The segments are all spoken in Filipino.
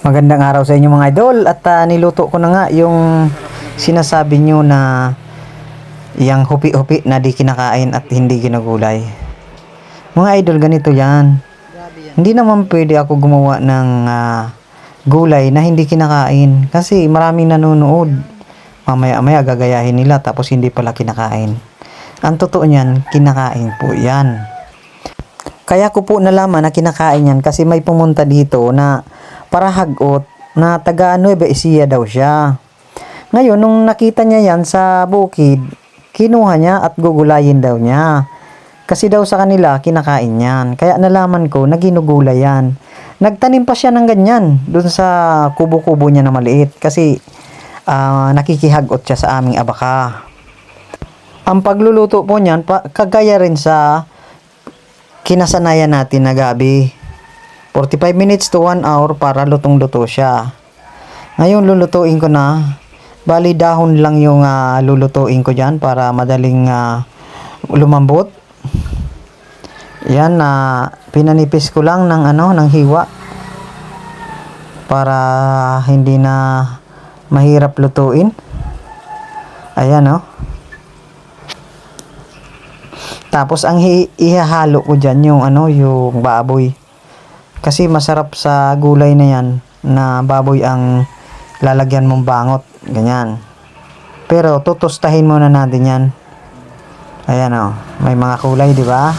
Magandang araw sa inyo mga idol at niluto ko na nga yung sinasabi nyo na yung hupi-hupi na di kinakain at hindi ginagulay. Mga idol, ganito yan. Hindi naman pwede ako gumawa ng gulay na hindi kinakain kasi maraming nanonood. Mamaya-maya gagayahin nila tapos hindi pala kinakain. Ang totoo niyan, kinakain po yan. Kaya ko po nalaman na kinakain yan kasi may pumunta dito na para hagot na taga Nueva Ecija daw siya. Ngayon, nung nakita niya yan sa bukid, kinuha niya at gugulayin daw niya. Kasi daw sa kanila, kinakain yan. Kaya nalaman ko na ginugulay yan. Nagtanim pa siya ng ganyan dun sa kubo-kubo niya na maliit. Kasi nakikihagot siya sa aming abaka. Ang pagluluto po niyan, kagaya rin sa kinasanayan natin na gabi. 45 minutes to 1 hour para lutong-luto siya. Ngayon lulutuin ko na. Bali dahon lang yung lulutuin ko dyan para madaling lumambot. Yan, pinanipis ko lang ng ng hiwa para hindi na mahirap lutuin. Ayan, oh. Tapos ang ihahalo ko dyan yung yung baboy. Kasi masarap sa gulay na yan na baboy ang lalagyan mong bangot. Ganyan. Pero tutustahin muna natin yan. Ayan, oh. May mga kulay, di ba?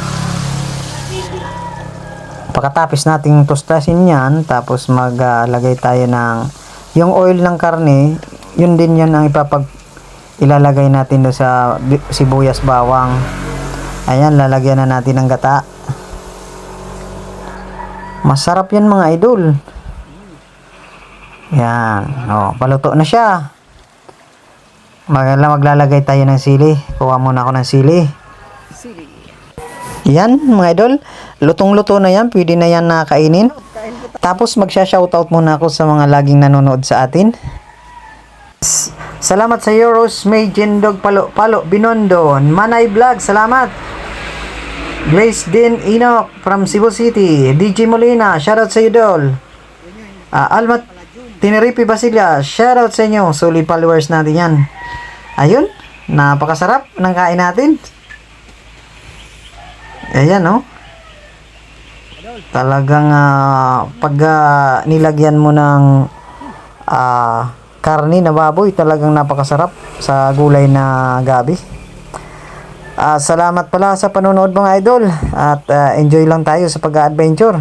Pagkatapos nating tustasin yan, tapos maglagay tayo ng yung oil ng karne, yun din yan ang ilalagay natin do sa sibuyas bawang. Ayan, lalagyan na natin ng gata. Masarap yan mga idol. Yan. O, paluto na siya. Maglalagay tayo ng sili. Kuha muna ako ng sili. Yan mga idol. Lutong-luto na yan. Pwede na yan na kainin. Tapos magsha-shoutout muna ako sa mga laging nanonood sa atin. Salamat sa Euros May Jendog Palo Binondo. Manay Vlog. Salamat. Grace Din Enoch from Cebu City. DJ Molina, shoutout sa idol. Almat Tenerife Basilia, shoutout sa inyo. Solid followers natin yan. Ayun, napakasarap ng kain natin. Ayan, no? Talagang pag nilagyan mo ng karni na baboy, talagang napakasarap sa gulay na gabi. Salamat pala sa panonood mga idol at enjoy lang tayo sa pag-adventure.